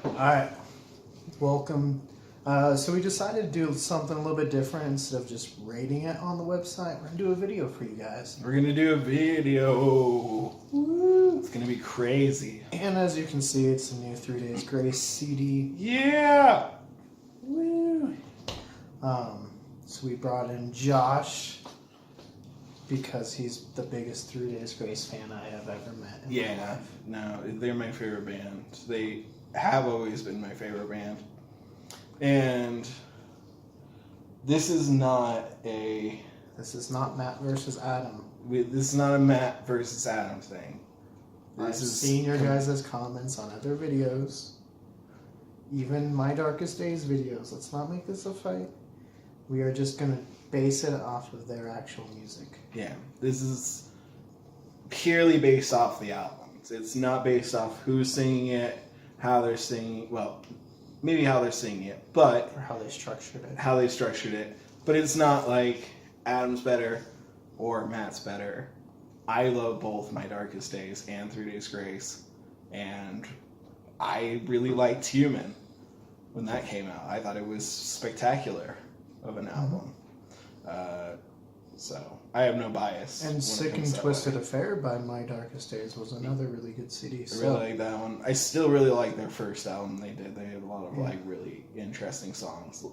Alright, welcome. So we decided to do something a little bit different. Instead of just rating it on the website, we're going to do a video for you guys. We're going to do a video. Woo! It's going to be crazy. And as you can see, it's the new 3 Days Grace CD. Yeah! Woo! So we brought in Josh because he's the biggest 3 Days Grace fan I have ever met in my life. No, they're my favorite band. They have always been my favorite band. And this is not Matt versus Adam. This is not a Matt versus Adam thing. I've seen your guys' comments on other videos. Even My Darkest Days videos. Let's not make this a fight. We are just going to base it off of their actual music. Yeah, this is purely based off the albums. It's not based off who's singing it, how they're singing. Well, maybe how they're singing it, but or how they structured it. But it's not like Adam's better or Matt's better. I love both My Darkest Days and 3 Days Grace, and I really liked Human when that came out. I thought it was spectacular of an album. So I have no bias. And Sick and Twisted Affair by My Darkest Days was another really good CD. I really like that one. I still really like their first album they did. They have a lot of like really interesting songs.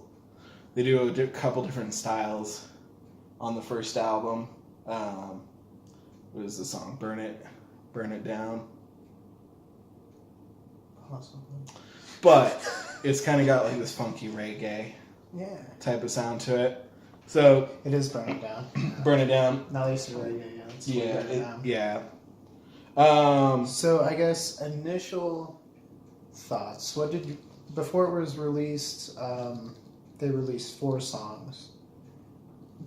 They do a couple different styles on the first album. What is the song? Burn It Down. Awesome. But it's kind of got like this funky reggae type of sound to it. So it is Burn It Down. Burn It Down. Not least Yeah. So I guess initial thoughts. What did you before it was released? They released 4 songs.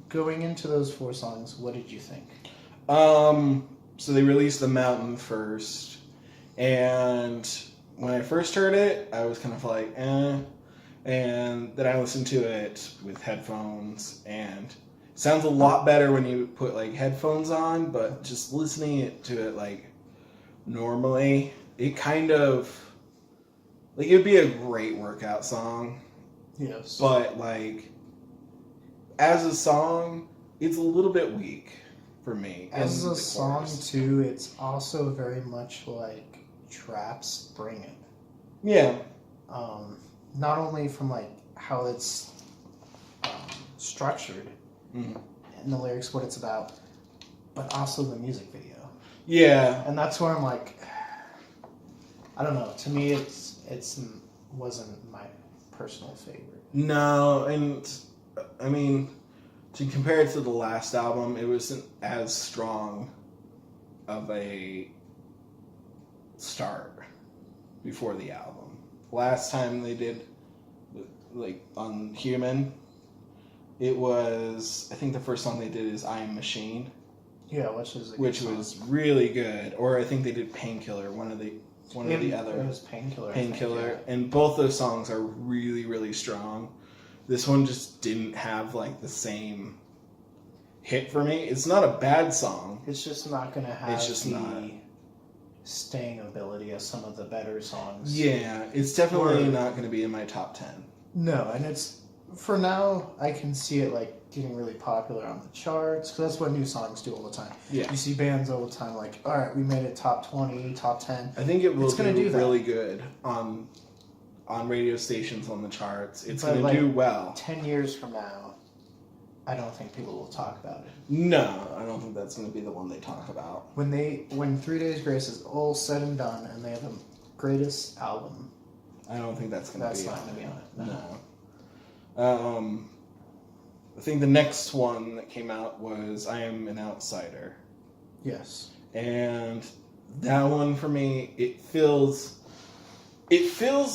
Going into those 4 songs, what did you think? So they released The Mountain first, and when I first heard it, I was kind of like, eh. And then I listened to it with headphones, and it sounds a lot better when you put like headphones on, but just listening to it like normally, it kind of like it would be a great workout song. Yes. But like as a song, it's a little bit weak for me. As a song too, it's also very much like Trap's Bring It. Yeah. Not only from like how it's structured and the lyrics, what it's about, but also the music video. Yeah. And that's where I'm like, I don't know. To me, it's wasn't my personal favorite. No, and I mean, to compare it to the last album, it wasn't as strong of a start before the album. Last time they did, like, on Human, it was, I think the first song they did is I Am Machine. Yeah, which was really good. Or I think they did Painkiller, one of the other. It was Painkiller. Painkiller. And both those songs are really, really strong. This one just didn't have, like, the same hit for me. It's not a bad song. It's just not going to have the staying ability of some of the better songs. Yeah, it's definitely not going to be in my top 10. No, and it's, for now, I can see it like getting really popular on the charts, because that's what new songs do all the time. Yeah. You see bands all the time like, alright, we made it top 20, top 10. I think it will do really good on radio stations, on the charts. It's going to do well. 10 years from now, I don't think people will talk about it. No, I don't think that's going to be the one they talk about. When 3 Days Grace is all said and done and they have the greatest album, I don't think that's going to be not going to be on it. No. I think the next one that came out was I Am an Outsider. Yes. And that one for me, it feels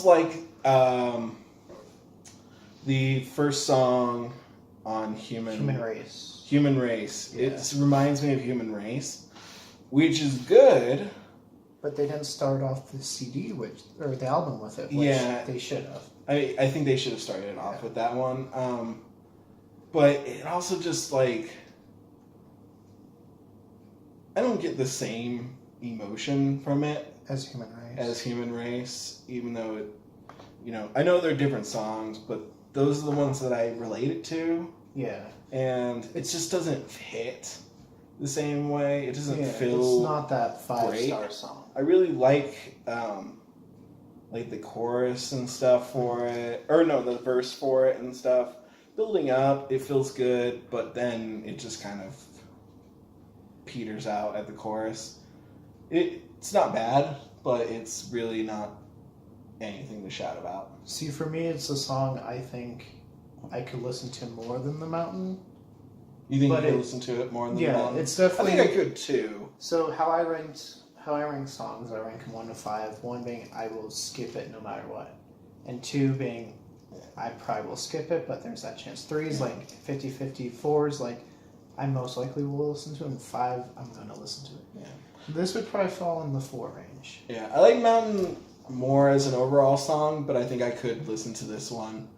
like the first song on Human Race. Human Race. Yeah. It reminds me of Human Race, which is good. But they didn't start off the CD or the album with it, which they should have. I think they should have started off with that one. But it also just like, I don't get the same emotion from it as Human Race, even though I know they're different songs, but those are the ones that I relate it to. Yeah. And it just doesn't hit the same way. It doesn't feel. It's not that 5-star song. I really like the chorus and stuff for it, or no, the verse for it and stuff. Building up, it feels good, but then it just kind of peters out at the chorus. It's not bad, but it's really not anything to shout about. See, for me, it's a song I think I could listen to more than The Mountain. You think you could listen to it more than The Mountain? Yeah, it's definitely... I think I could too. So how I rank songs, I rank them 1 to 5. 1 being I will skip it no matter what. And 2 being I probably will skip it, but there's that chance. 3 is like 50-50. 4 is like I most likely will listen to it. And 5, I'm going to listen to it. Yeah. This would probably fall in the 4 range. Yeah, I like Mountain more as an overall song, but I think I could listen to this one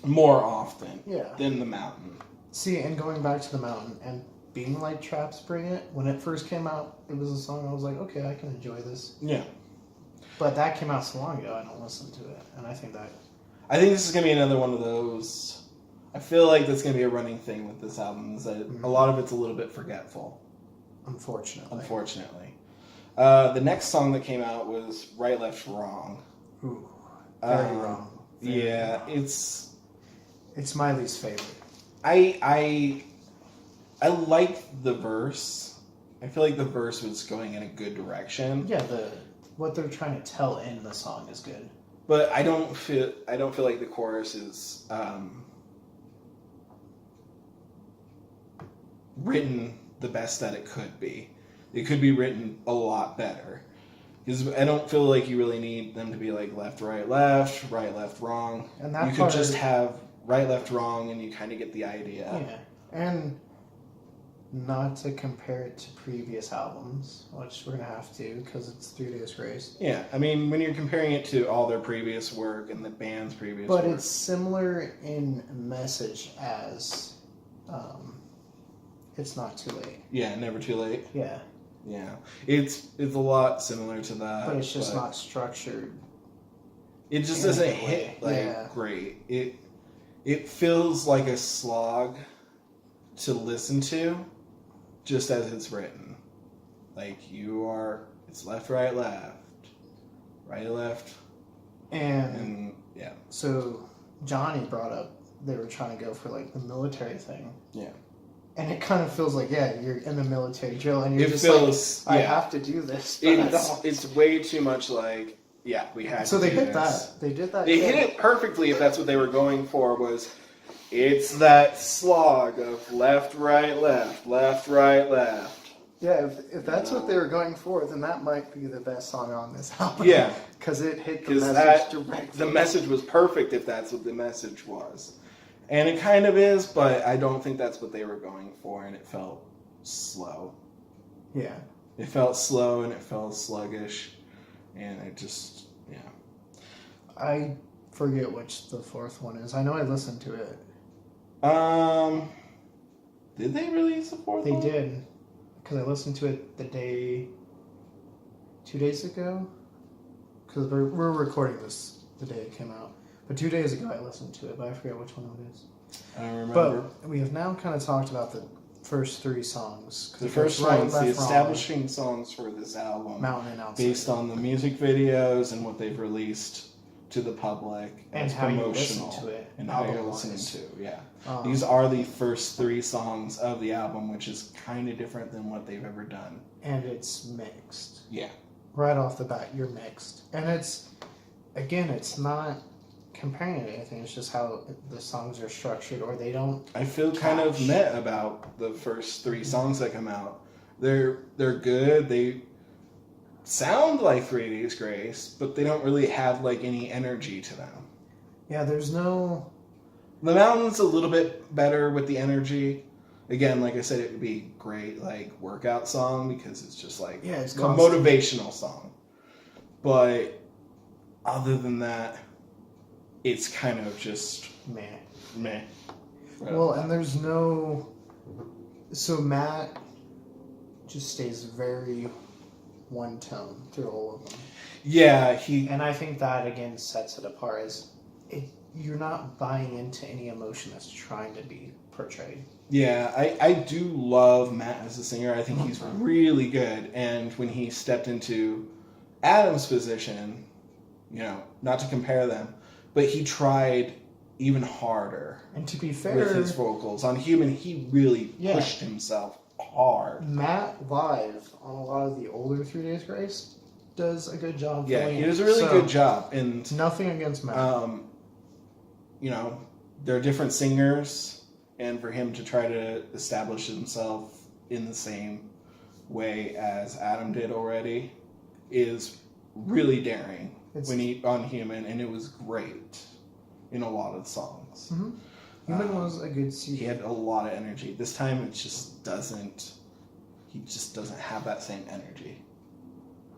more often than The Mountain. See, and going back to The Mountain and being like Traps Bring It, when it first came out, it was a song I was like, okay, I can enjoy this. Yeah. But that came out so long ago, I don't listen to it. And I think this is going to be another one of those. I feel like that's going to be a running thing with this album, is that a lot of it's a little bit forgetful. Unfortunately. The next song that came out was Right, Left, Wrong. Ooh, very wrong. It's my least favorite. I like the verse. I feel like the verse was going in a good direction. Yeah, what they're trying to tell in the song is good. But I don't feel like the chorus is written the best that it could be. It could be written a lot better. Because I don't feel like you really need them to be like left, right, left, wrong. And that you could just have right, left, wrong, and you kind of get the idea. Yeah, and not to compare it to previous albums, which we're going to have to because it's 3 Days Grace. Yeah, I mean, when you're comparing it to all their previous work and the band's previous work. But it's similar in message as It's Not Too Late. Yeah, Never Too Late. Yeah. Yeah. It's a lot similar to that. But it's just not structured. It just doesn't hit great. It feels like a slog to listen to, just as it's written. Like it's left, right, left. And yeah. So Johnny brought up they were trying to go for like the military thing. Yeah. And it kind of feels like, you're in a military drill and you're I have to do this. But it's way too much like, we had so to they do hit this. that. They did that. They hit it perfectly if that's what they were going for, it's that slog of left, right, left. Yeah, if that's what they were going for, then that might be the best song on this album. Yeah. Because it hit the message directly. The message was perfect if that's what the message was. And it kind of is, but I don't think that's what they were going for, and it felt slow. Yeah. It felt slow, and it felt sluggish, and it just, I forget which the 4th one is. I know I listened to it. Did they release a 4th They one? did. Because I listened to it 2 days ago. Because we're recording this the day it came out. But 2 days ago I listened to it, but I forget which one it is. I don't remember. But we have now kind of talked about the first 3 songs. The first ones, the establishing songs for this album. Mountain and Outside. Based on the music videos and what they've released to the public. And how you listen to it. And how you're listening to, These are the first 3 songs of the album, which is kind of different than what they've ever done. And it's mixed. Yeah. Right off the bat, you're mixed. And it's not comparing it to anything, it's just how the songs are structured, or they don't. I feel kind of meh about the first 3 songs that come out. They're good. They sound like 3 Days Grace, but they don't really have like any energy to them. Yeah, there's no. The Mountain's a little bit better with the energy. Again, like I said, it would be great like workout song because it's just like it's a motivational song. But other than that, it's kind of just meh. Right, well, and there's no. So Matt just stays very one tone through all of them. Yeah, and I think that again sets it apart. You're not buying into any emotion that's trying to be portrayed. Yeah, I do love Matt as a singer. I think he's really good. And when he stepped into Adam's position, you know, not to compare them, but he tried even harder. And to be fair, with his vocals on Human, he really pushed himself hard. Matt live on a lot of the older 3 Days Grace does a good job. Yeah, he does a really good job. And nothing against Matt. You know, they're different singers. And for him to try to establish himself in the same way as Adam did already is really daring when he on Human, and it was great in a lot of the songs. Mm-hmm. Human was a good CD. He had a lot of energy. This time it just doesn't. He just doesn't have that same energy.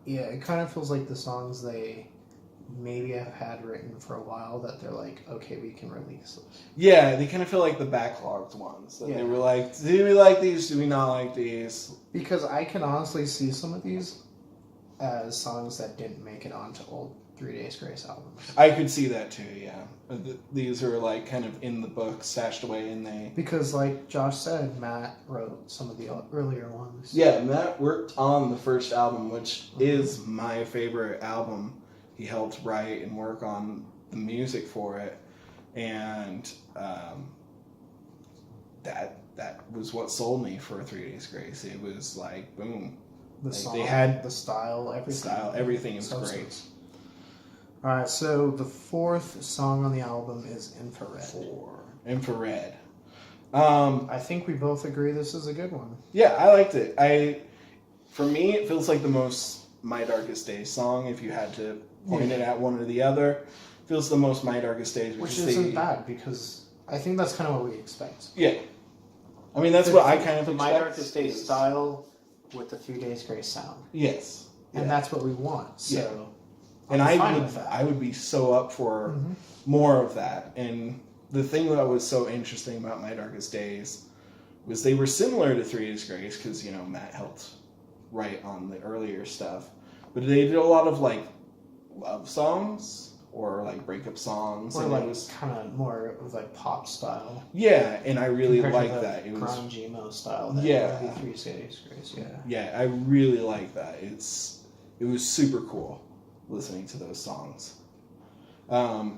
Yeah, it kind of feels like the songs they maybe have had written for a while that they're like, okay, we can release this. Yeah, they kind of feel like the backlogged ones. That they were like, do we like these? Do we not like these? Because I can honestly see some of these as songs that didn't make it onto old 3 Days Grace albums. I could see that too, yeah. These are like kind of in the book, stashed away, and they... Because like Josh said, Matt wrote some of the earlier ones. Yeah, Matt worked on the first album, which is my favorite album. He helped write and work on the music for it, and that was what sold me for 3 Days Grace. It was like, boom. The song, they had the style, everything. Everything is great. Alright, so the fourth song on the album is Infrared. Infrared. I think we both agree this is a good one. Yeah, I liked it. For me, it feels like the most My Darkest Days song, if you had to point it at one or the other. Feels the most My Darkest Days. Which isn't bad, because I think that's kind of what we expect. Yeah. I mean, that's what I kind of expect. My Darkest Days style with the 3 Days Grace sound. Yes. And that's what we want, so... And I would be so up for more of that. And the thing that was so interesting about My Darkest Days was they were similar to 3 Days Grace, because, you know, Matt helped write on the earlier stuff. But they did a lot of, like, love songs or, like, breakup songs. Or, and like, it was kind of more of, like, pop style. Yeah, and I really liked that. It was grunge emo style. That 3 Days Grace, Yeah, I really like that. It was super cool listening to those songs. So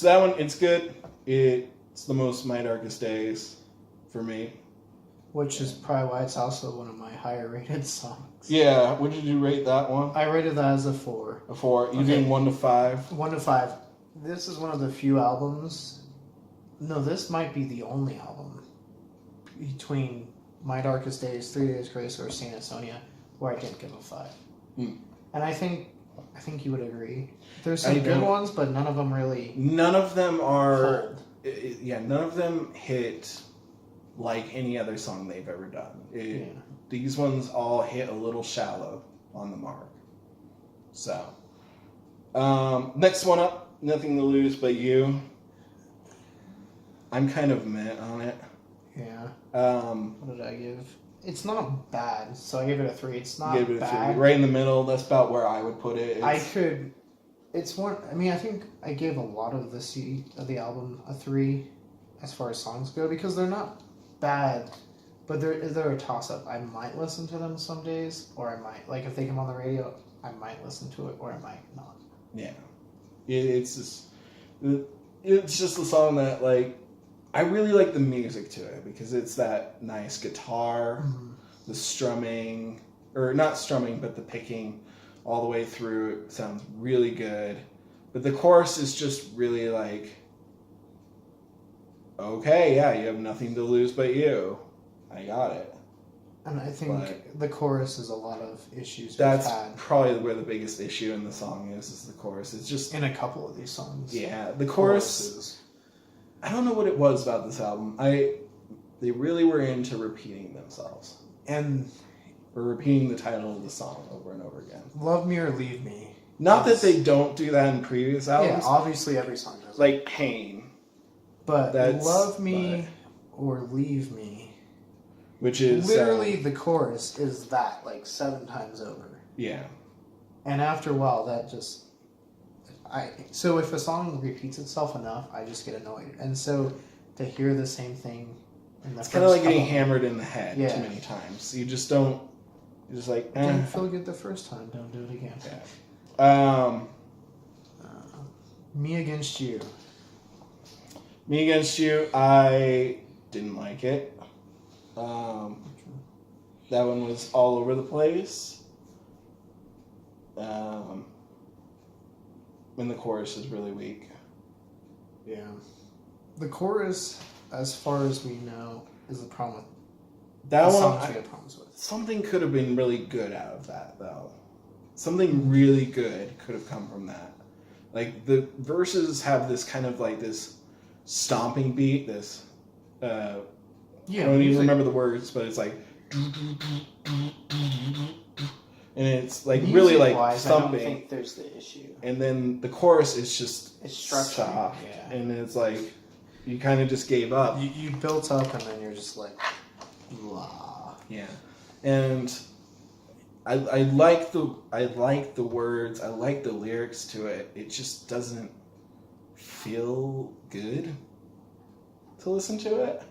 that one, it's good. It's the most My Darkest Days for me. Which is probably why it's also one of my higher rated songs. Yeah, what did you rate that one? I rated that as a 4. A 4. You doing 1 to 5? 1 to 5. This is one of the few albums. No, this might be the only album between My Darkest Days, 3 Days Grace, or Saint Asonia where I didn't give a 5. And I think you would agree. There's some good ones, but none of them really. None of them are. Hold. None of them hit like any other song they've ever done. These ones all hit a little shallow on the mark. So, next one up, Nothing to Lose But You. I'm kind of meh on it. Yeah. What did I give? It's not bad, so I give it a 3. It's not bad. 3. Right in the middle. That's about where I would put it. It's one. I mean, I think I gave a lot of the album a 3, as far as songs go, because they're not bad, but they're a toss up. I might listen to them some days, or I might, like, if they come on the radio, I might listen to it, or I might not. Yeah, it's just a song that, like, I really like the music to it, because it's that nice guitar, the strumming, or not strumming, but the picking all the way through. It sounds really good. But the chorus is just really like, okay, yeah, you have nothing to lose but you. I got it. And I think the chorus is a lot of issues that's probably where the biggest issue in the song is the chorus. It's just... In a couple of these songs. Yeah, the chorus... I don't know what it was about this album. They really were into repeating themselves. Or repeating the title of the song over and over again. Love Me or Leave Me. Not that they don't do that in previous albums. Yeah, obviously every song does. Like Pain. But Love Me or Leave Me. Which is... Literally the chorus is that, like, 7 times over. Yeah. And after a while, that just... So if a song repeats itself enough, I just get annoyed. And so to hear the same thing in the It's first kind of like getting couple- hammered in the head Yeah. too many times. You just don't... You're just like, It didn't feel good the first time. Don't do it again. Yeah. Me Against You. Me Against You, I didn't like it. That one was all over the place. And the chorus is really weak. Yeah. The chorus, as far as we know, is the problem with That the one, songs we have problems with. something could have been really good out of that, though. Something really good could have come from that. Like, the verses have this kind of like this stomping beat, this... I don't even remember the words, but it's like... And it's like really like thumping. I don't think there's the issue. And then the chorus is just It's structured, soft. yeah. And it's like, you kind of just gave up. You built up and then you're just like, blah. Yeah. And I like the words, I like the lyrics to it. It just doesn't feel good to listen to it.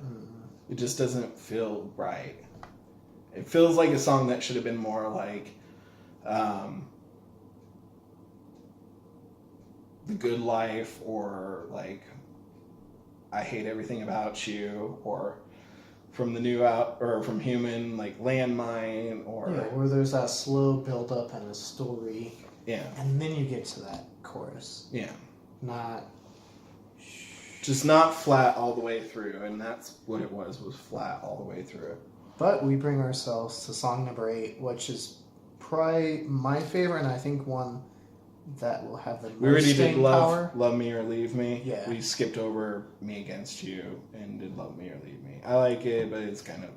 It just doesn't feel right. It feels like a song that should have been more like The Good Life, or like I Hate Everything About You, or from the new out, or from Human, like Landmine, or where there's that slow build up and a story. Yeah. And then you get to that chorus. Yeah. Not Just not flat all the way through, and that's what it was flat all the way through. But we bring ourselves to song number 8, which is probably my favorite, and I think one that will have the most We already did staying power. Love Me or Leave Me. Yeah. We skipped over Me Against You and did Love Me or Leave Me. I like it, but it's kind of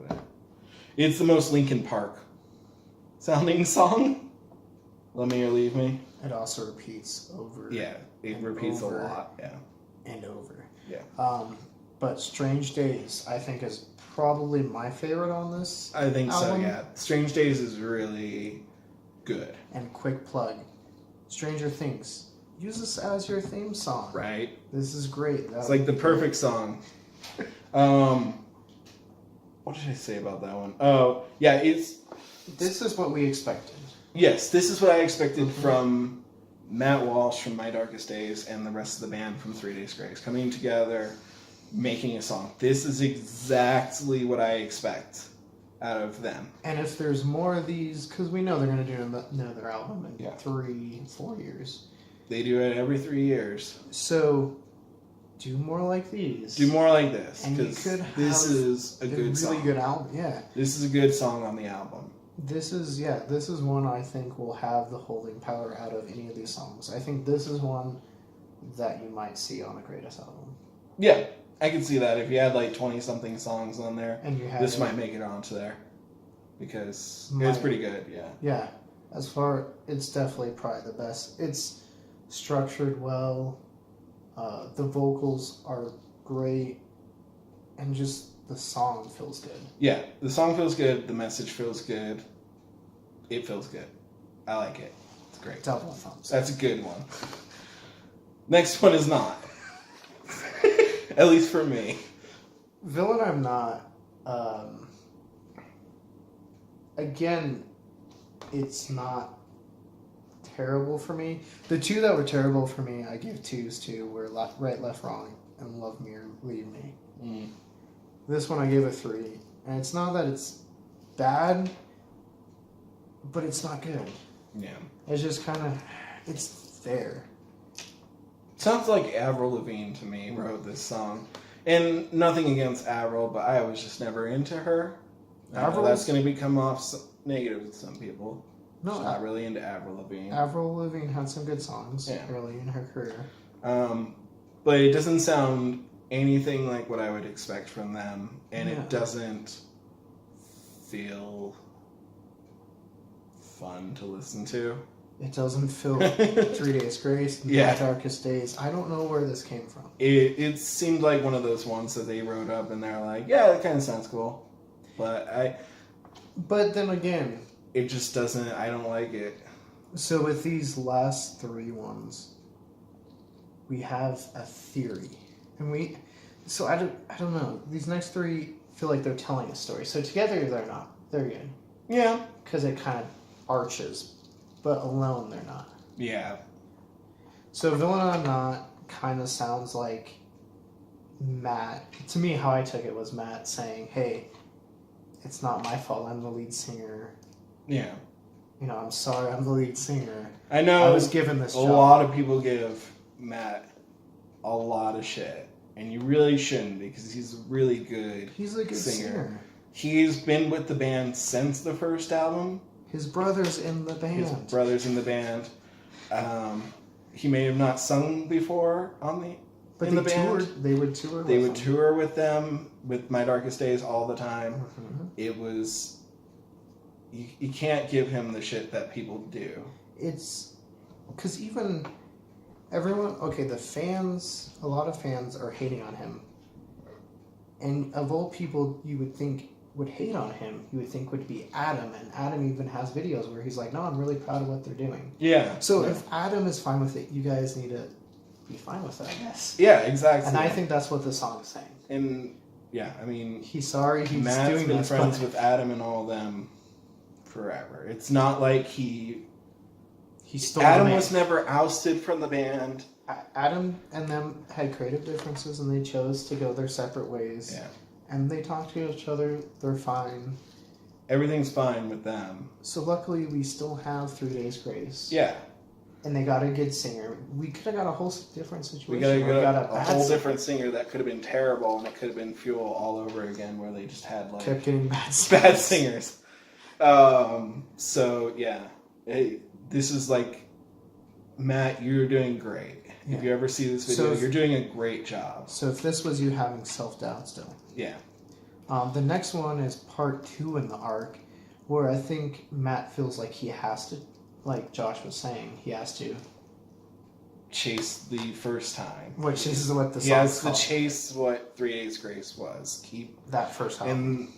it's the most Linkin Park sounding song. Love Me or Leave Me. It also repeats over. Yeah, it repeats over a lot. Yeah. And over. Yeah. But Strange Days, I think, is probably my favorite on this. I think album. so, yeah. Strange Days is really good. And quick plug, Stranger Things. Use this as your theme song. Right? This is great. It's like the perfect song. What did I say about that one? Oh, yeah, This is what we expected. Yes, this is what I expected from Matt Walsh from My Darkest Days and the rest of the band from 3 Days Grace coming together, making a song. This is exactly what I expect out of them. And if there's more of these, because we know they're going to do another album in Yeah. 3-4 years. They do it every 3 years. So, do more like these. Do more like this, And you because could this have is a good really song. good album. Yeah. This is a good song on the album. This is one I think will have the holding power out of any of these songs. I think this is one that you might see on the greatest album. Yeah, I can see that. If you had like 20-something songs on there, And you have this might make it onto there. Because it's pretty good, yeah. Yeah. It's definitely probably the best. It's structured well. The vocals are great. And just the song feels good. Yeah, the song feels good. The message feels good. It feels good. I like it. It's great. Double thumbs. That's a good one. Next one is not. At least for me. Villain I'm Not. Again, it's not terrible for me. The two that were terrible for me, I give 2s to, were Right, Left, Wrong, and Love Me or Leave Me. Mm. This one I gave a 3. And it's not that it's bad, but it's not good. Yeah. It's just kind of, it's there. Sounds like Avril Lavigne to me wrote this song. And nothing against Avril, but I was just never into her. That's going to come off negative with some people. No, Just not really into Avril Lavigne. Avril Lavigne had some good songs Yeah. early in her career. But it doesn't sound anything like what I would expect from them. And Yeah. it doesn't feel fun to listen to. It doesn't feel 3 Days Grace, Yeah. My Darkest Days. I don't know where this came from. It seemed like one of those ones that they wrote up and they're like, yeah, that kind of sounds cool. But But then again, it just doesn't. I don't like it. So with these last 3 ones, we have a theory, and so I don't know. These next 3 feel like they're telling a story. So together they're not. They're good. Yeah. Because it kind of arches, but alone they're not. Yeah. So Villain or Not kind of sounds like Matt. To me, how I took it was Matt saying, "Hey, it's not my fault. I'm the lead singer. Yeah. You know, I'm sorry. I'm the lead singer. I know. I was given this job." A lot of people give Matt a lot of shit, and you really shouldn't because he's a really good. He's a good singer. He's been with the band since the first album. His brother's in the band. He may have not sung before in the band. They would tour. They would tour with them with My Darkest Days all the time. Mm-hmm. It was. You can't give him the shit that people do. It's because even everyone. Okay, the fans. A lot of fans are hating on him. And of all people, you would think would hate on him, you would think would be Adam, and Adam even has videos where he's like, "No, I'm really proud of what they're doing." Yeah. So if Adam is fine with it, you guys need to be fine with it, I guess. Yeah, exactly. And I think that's what the song is saying. And yeah, I mean, he's sorry. He's Matt's doing been this, friends with Adam and all them forever. It's not like he stole. Adam was never ousted from the band. Adam and them had creative differences, and they chose to go their separate ways. Yeah. And they talk to each other. They're fine. Everything's fine with them. So luckily, we still have 3 Days Grace. Yeah. And they got a good singer. We could have got a whole different situation. We got a whole different singer that could have been terrible, and it could have been Fuel all over again, where they just had like kept getting bad singers. So yeah, this is like, Matt, you're doing great. Yeah. If you ever see this video, you're doing a great job. So if this was you having self-doubt still. Yeah. The next one is part 2 in the arc, where I think Matt feels like he has to, like Josh was saying, he has to chase the first time. Which is what the song is called. He has to chase what 3 Days Grace was. Keep that first time. And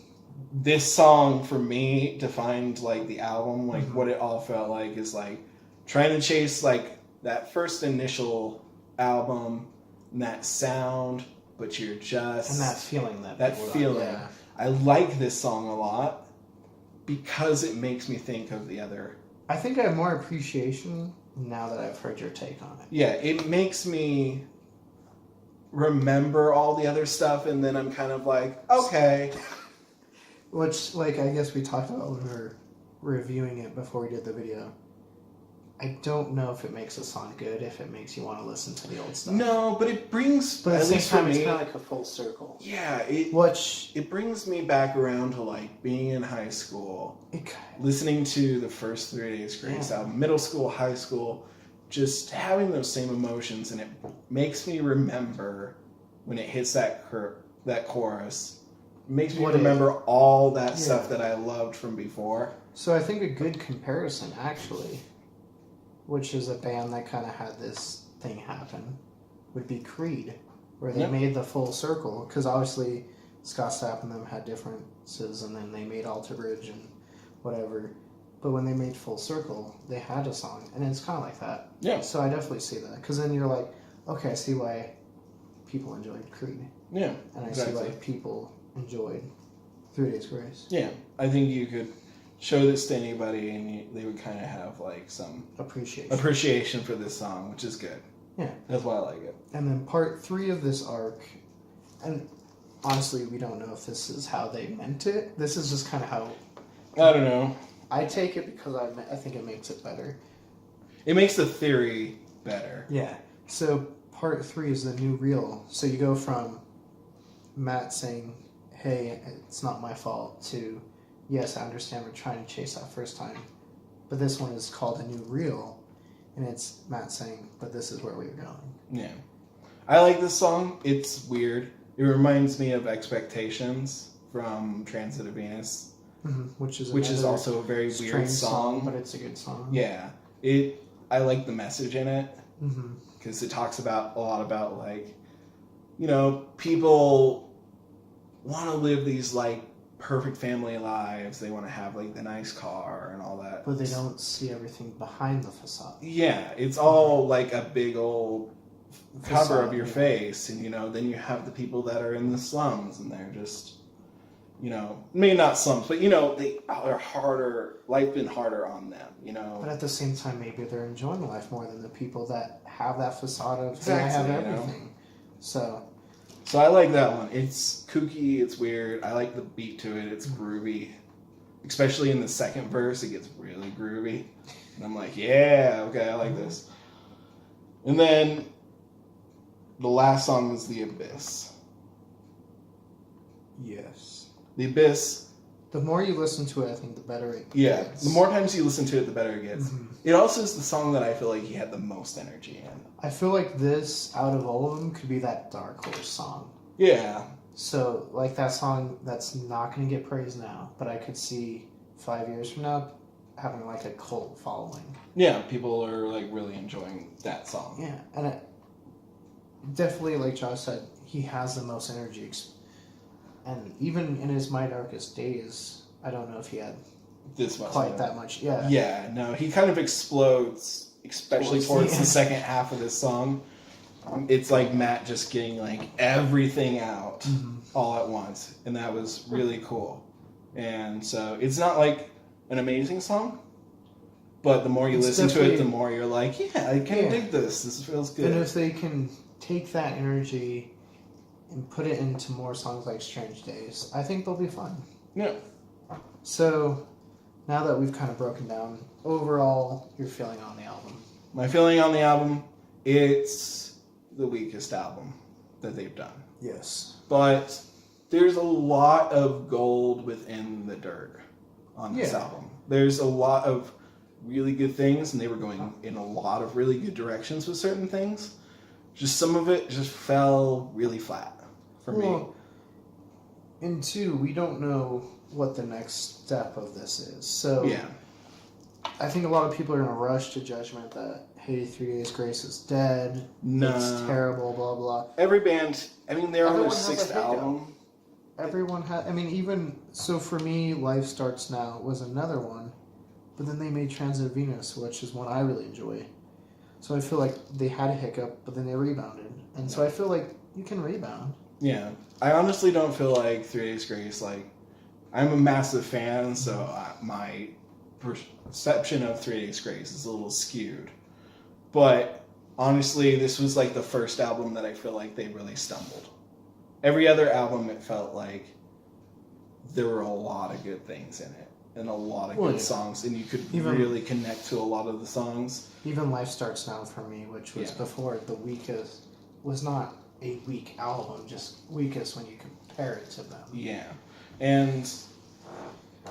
this song, for me, defined like the album, like what it all felt like is like trying to chase like that first initial album and that sound, but you're just... And that feeling. That feeling. Yeah. I like this song a lot because it makes me think of the other... I think I have more appreciation now that I've heard your take on it. Yeah, it makes me remember all the other stuff, and then I'm kind of like, okay. Which, like, I guess we talked about when we were reviewing it before we did the video. I don't know if it makes a song good, if it makes you want to listen to the old stuff. No, but it brings... But at the same time, it's kind of like a full circle. Yeah, it brings me back around to, like, being in high school, listening to the first 3 Days Grace album, middle school, high school, just having those same emotions, and it makes me remember when it hits that chorus. It makes me remember all that stuff that I loved from before. So I think a good comparison, actually, which is a band that kind of had this thing happen, would be Creed, where they made the full circle. Because obviously Scott Stapp and them had differences, and then they made Alter Bridge and whatever. But when they made Full Circle, they had a song, and it's kind of like that. Yeah. So I definitely see that. Because then you're like, okay, I see why people enjoyed Creed. Yeah, and I see why people enjoyed 3 Days Grace. Yeah, I think you could show this to anybody, and they would kind of have like some appreciation for this song, which is good. Yeah, that's why I like it. And then part 3 of this arc, and honestly, we don't know if this is how they meant it. This is just kind of how I don't know. I take it because I think it makes it better. It makes the theory better. Yeah. So part 3 is the new real. So you go from Matt saying, "Hey, it's not my fault," to, "Yes, I understand we're trying to chase that first time." But this one is called a new real, and it's Matt saying, "But this is where we're going." Yeah. I like this song. It's weird. It reminds me of Expectations from Transit of Venus. Which is also a very weird song, but it's a good song. Yeah, I like the message in it because it talks about a lot about, like, you know, people want to live these like perfect family lives. They want to have like the nice car and all that. But they don't see everything behind the facade. Yeah, it's all like a big old cover Facade, of your face, and then you have the people that are in the slums, and they're just, maybe not slums, but they are harder. Life been harder on them, But at the same time, maybe they're enjoying life more than the people that have that facade of Exactly, I have everything. So I like that one. It's kooky, it's weird. I like the beat to it. It's groovy, especially in the second verse. It gets really groovy, and I'm like, yeah, okay, I like this. And then the last song is The Abyss. yes, The Abyss. the more you listen to it, I think the better it Yeah, gets. the more times you listen to it, the better it gets. Mhm. It also is the song that I feel like he had the most energy in. I feel like this, out of all of them, could be that Dark Horse song. Yeah. So, like that song that's not going to get praised now, but I could see 5 years from now having like a cult following. Yeah, people are like really enjoying that song. Yeah, and it definitely, like Josh said, he has the most energy. And even in his My Darkest Days, I don't know if he had This much. quite that much. Yeah. Yeah, no, he kind of explodes, especially towards the the second half of this song. It's like Matt just getting like everything out Mhm. all at once, and that was really cool. And so it's not like an amazing song, but the more you It's listen to it, definitely- the more you're like, yeah, I can dig this. This feels good. And if they can take that energy and put it into more songs like Strange Days, I think they'll be fun. Yeah. So, now that we've kind of broken down overall your feeling on the album. My feeling on the album, it's the weakest album that they've done. Yes. But there's a lot of gold within the dirt on this Yeah. album. There's a lot of really good things, and they were going in a lot of really good directions with certain things. Just some of it just fell really flat for me. And two, we don't know what the next step of this is. So Yeah. I think a lot of people are in a rush to judgment that, hey, 3 Days Grace is dead. No. It's terrible, blah, blah. Every band, I mean, they're on their Everyone has a sixth hiccup. album. Everyone had, I mean, even, so for me, Life Starts Now was another one, but then they made Transit Venus, which is one I really enjoy. So I feel like they had a hiccup, but then they rebounded. And so I feel like you can rebound. Yeah. I honestly don't feel like 3 Days Grace, like, I'm a massive fan, so my perception of 3 Days Grace is a little skewed. But honestly, this was like the first album that I feel like they really stumbled. Every other album, it felt like there were a lot of good things in it and a lot of good songs, and you could really connect to a lot of the songs. Even Life Starts Now for me, which was before the weakest, was not a weak album, just weakest when you compare it to them. Yeah. And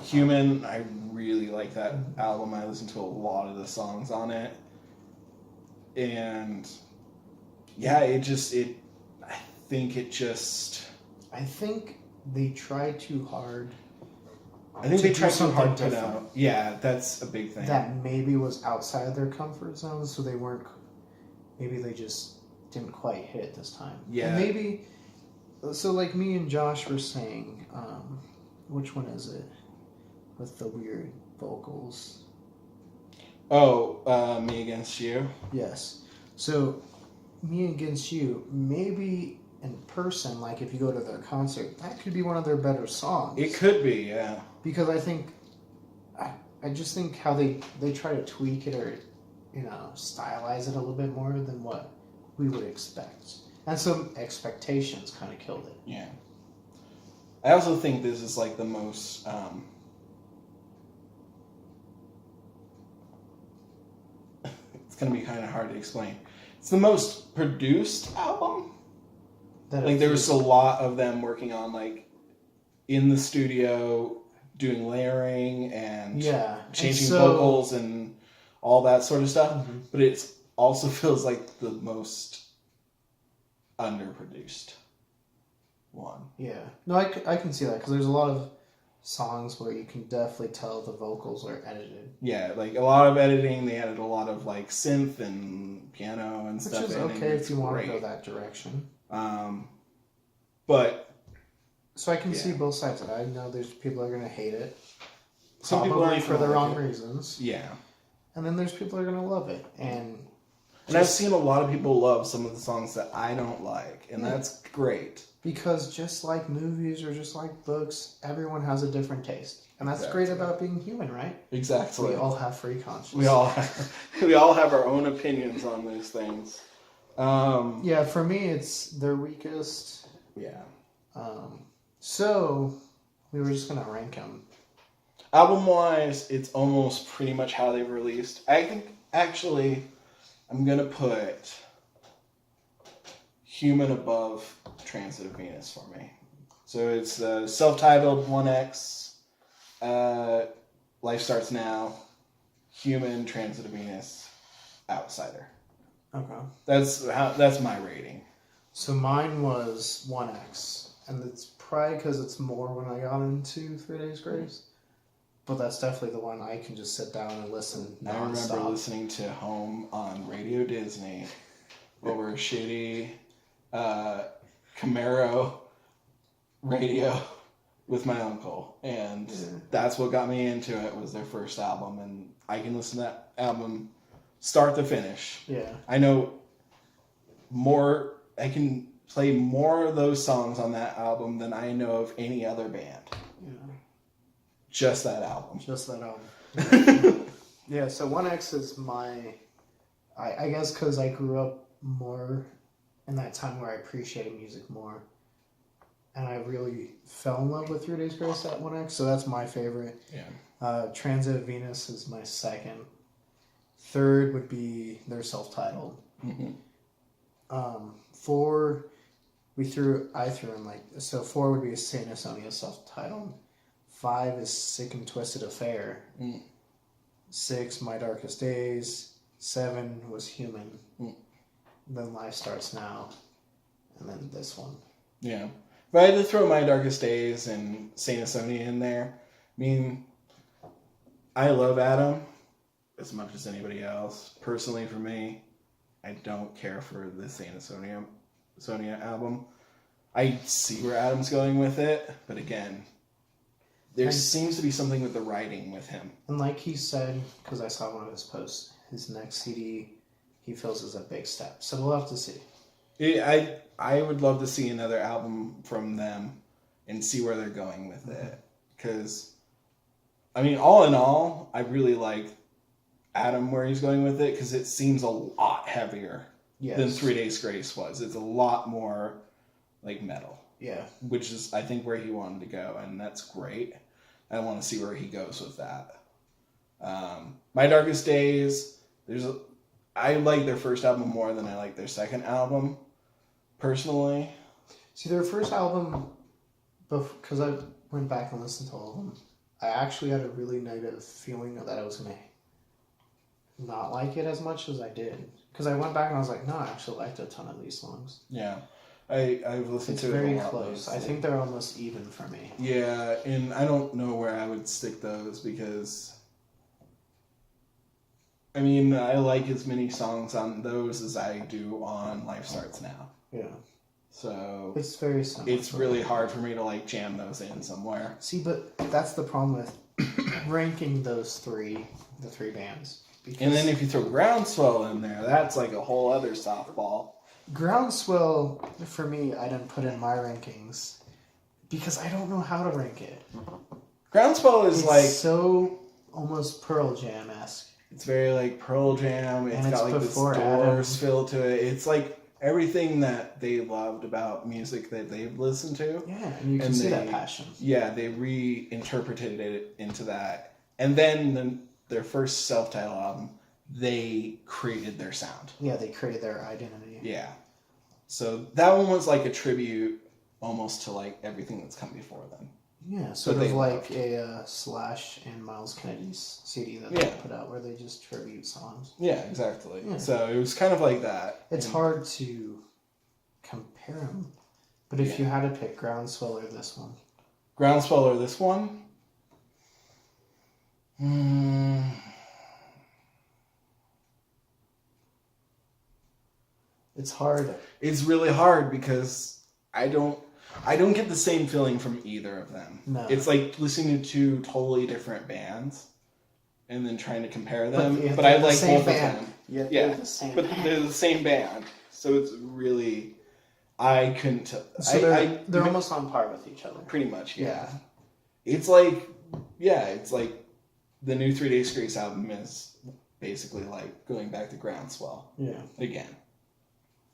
Human, I really like that album. I listened to a lot of the songs on it. And yeah, I think they tried too hard. I think they tried too something hard to put different. out. Yeah, that's a big thing. That maybe was outside of their comfort zone, so they weren't. Maybe they just didn't quite hit it this time. Yeah. And maybe. So, like me and Josh were saying, which one is it? With the weird vocals. Oh, Me Against You? Yes. So, Me Against You, maybe in person, like if you go to their concert, that could be one of their better songs. It could be, yeah. Because I think, I just think how they try to tweak it or, stylize it a little bit more than what we would expect. And so expectations kind of killed it. Yeah. I also think this is like the most, it's going to be kind of hard to explain. It's the most produced album. Like there was a lot of them working on like in the studio doing layering and changing vocals and all that sort of stuff. Mm-hmm. But it also feels like the most underproduced one. Yeah. No, I can see that because there's a lot of songs where you can definitely tell the vocals are edited. Yeah, like a lot of editing. They added a lot of like synth and piano and stuff. Which is in, okay if you want great. to go that direction. But So I can Yeah. see both sides of it. I know there's people that are gonna hate it. Some people Probably aren't for the gonna wrong like it. reasons. Yeah. And then there's people that are gonna love it. And I've seen a lot of people love some of the songs that I don't like, and that's great. because just like movies or just like books, everyone has a different taste. And that's great about being human, right? Exactly. We all have free conscience. We all have our own opinions on these things. Yeah, for me, it's their weakest. Yeah. So we were just gonna rank them. Album-wise, it's almost pretty much how they've released. I think, actually, I'm going to put Human above Transit of Venus for me. So it's the self-titled 1X, Life Starts Now, Human, Transit of Venus, Outsider. Okay. That's my rating. So mine was 1X. And it's probably because it's more when I got into 3 Days Grace. But that's definitely the one I can just sit down and listen I remember nonstop. listening to Home on Radio Disney over a shitty Camaro radio with my uncle. And that's what got me into it, was their first album. And I can listen to that album start to finish. Yeah. I know more, I can play more of those songs on that album than I know of any other band. Yeah. Just that album. Just that album. Yeah, so 1X is my... I guess because I grew up more in that time where I appreciated music more. And I really fell in love with 3 Days Grace at 1X, so that's my favorite. Yeah. Transit of Venus is my second. Third would be their self-titled. Mm-hmm. 4, I threw in like... So 4 would be a Saint Asonia self-titled. 5 is Sick and Twisted Affair. 6, My Darkest Days. 7 was Human. Then Life Starts Now. And then this one. Yeah. If I had to throw My Darkest Days and Saint Asonia in there, I mean, I love Adam as much as anybody else. Personally, for me, I don't care for the Saint Asonia album. I see where Adam's going with it, but again, there seems to be something with the writing with him. And like he said, because I saw one of his posts, his next CD he feels is a big step. So we'll have to see. I would love to see another album from them and see where they're going with it. Because, I mean, all in all, I really like Adam where he's going with it, because it seems a lot heavier than 3 Days Grace was. It's a lot more like metal. Yeah. Which is, I think, where he wanted to go, and that's great. I want to see where he goes with that. My Darkest Days, I like their first album more than I like their second album, personally. See, their first album, because I went back and listened to all of them, I actually had a really negative feeling that I was going to not like it as much as I did. Because I went back and I was like, no, I actually liked a ton of these songs. Yeah. I've listened to it a lot. It's very close. I think they're almost even for me. Yeah, and I don't know where I would stick those, because I mean, I like as many songs on those as I do on Life Starts Now. Yeah. So it's very similar. It's really hard for me to like jam those in somewhere. See, but that's the problem with ranking the three bands. And then if you throw Groundswell in there, that's like a whole other softball. Groundswell, for me, I didn't put in my rankings because I don't know how to rank it. Groundswell is like so almost Pearl Jam-esque. It's very like Pearl Jam. It's got like this Doors feel to it. It's like everything that they loved about music that they've listened to. Yeah, and you can see that passion. Yeah, they reinterpreted it into that. And then their first self-titled album, they created their sound. Yeah, they created their identity. Yeah. So that one was like a tribute almost to like everything that's come before them. Yeah, sort of like a Slash and Miles Kennedy's CD that they put out where they just tribute songs. Yeah, exactly. Yeah. So it was kind of like that. It's hard to compare them. But if you had to pick Groundswell or this one? Groundswell or this one? It's hard. It's really hard because I don't get the same feeling from either of them. No. It's like listening to two totally different bands and then trying to compare them. yeah, But I they're like the same both band. of them. Yeah, Yeah, they're the same but band. they're the same band. So it's really, I couldn't tell. So they're almost on par with each other. Pretty much, yeah. Yeah. It's like, it's like the new 3 Days Grace album is basically like going back to Groundswell. Yeah. Again.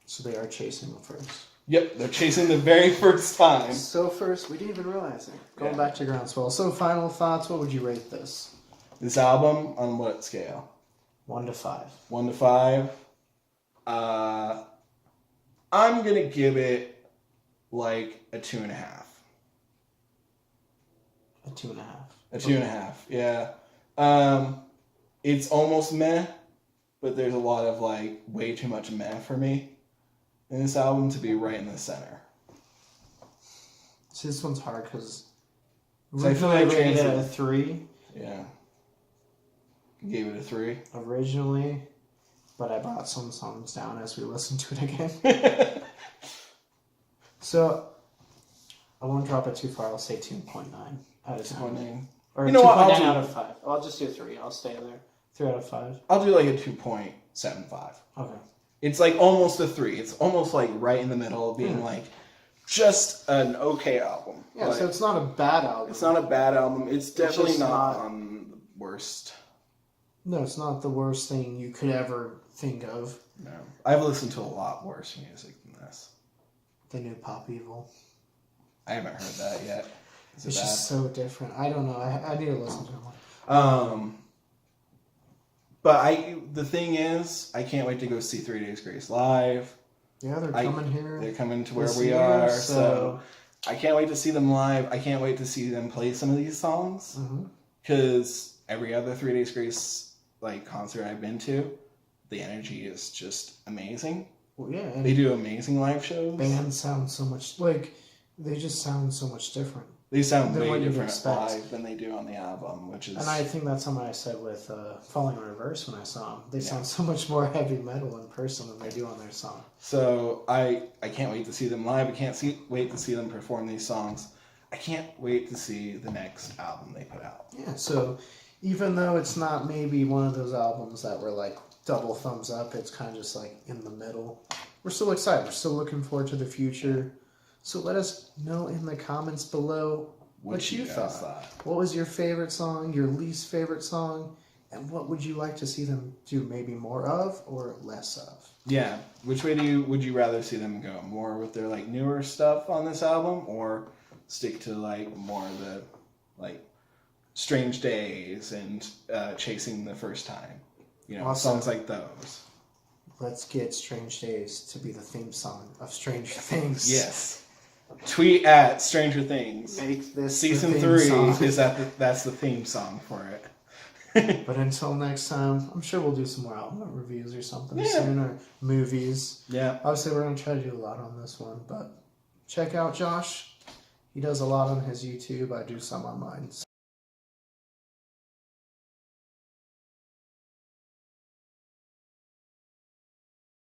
So they are chasing the first. Yep, they're chasing the very first time. So first, we didn't even realize it. Going Yeah. back to Groundswell. So final thoughts, what would you rate this? This album, on what scale? 1 to 5. 1 to 5. I'm gonna give it like a 2.5. A 2.5. A 2.5, yeah. It's almost meh, but there's a lot of like way too much meh for me in this album to be right in the center. See, this one's hard because So I feel like rated it a Transit- 3 Yeah. Gave it a 3. originally, but I brought some songs down as we listened to it again. So I won't drop it too far. I'll say 2.9 out of 10. Or You know what, 2.9 I'll out do- of 5. I'll just do 3. I'll stay there. 3 out of 5. I'll do like a 2.75. Okay. It's like almost a 3. It's almost like right in the middle of being like just an okay album. Yeah, Like, so it's not a bad album. it's not a bad album. It's definitely just not not- on the worst. No, it's not the worst thing you could ever think of. No. I've listened to a lot worse music than this. The new Pop Evil. I haven't heard that yet. Is it It's bad? just so different. I don't know. I need to listen to it. But the thing is, I can't wait to go see 3 Days Grace live. Yeah, they're coming here. They're coming to where this we year, are, so I can't wait to see them live. I can't wait to see them play some of these songs because every other 3 Days Grace like concert I've been to, the energy is just amazing. Well, yeah, and They do amazing live shows. bands sound so much they just sound so much different. They sound than what way you'd different expect. live than they do on the album, which is. And I think that's something I said with Falling in Reverse when I saw them. They sound so much more heavy metal in person than they do on their song. So I can't wait to see them live. I can't wait to see them perform these songs. I can't wait to see the next album they put out. Yeah, so even though it's not maybe one of those albums that were like double thumbs up, it's kind of just like in the middle. We're still excited. We're still looking forward to the future. So let us know in the comments below what you guys thought. What was your favorite song, your least favorite song, and what would you like to see them do maybe more of or less of? Yeah. Which way would you rather see them go? More with their like newer stuff on this album, or stick to like more of the like Strange Days and Chasing the First Time? You know, Awesome. songs like those. Let's get Strange Days to be the theme song of Stranger Things. Yes. Tweet at Stranger Things. Make this Season the theme 3 song. is that's the theme song for it. But until next time, I'm sure we'll do some more album reviews or something Yeah. soon, or movies. Yeah. Obviously, we're going to try to do a lot on this one, but check out Josh. He does a lot on his YouTube. I do some on mine.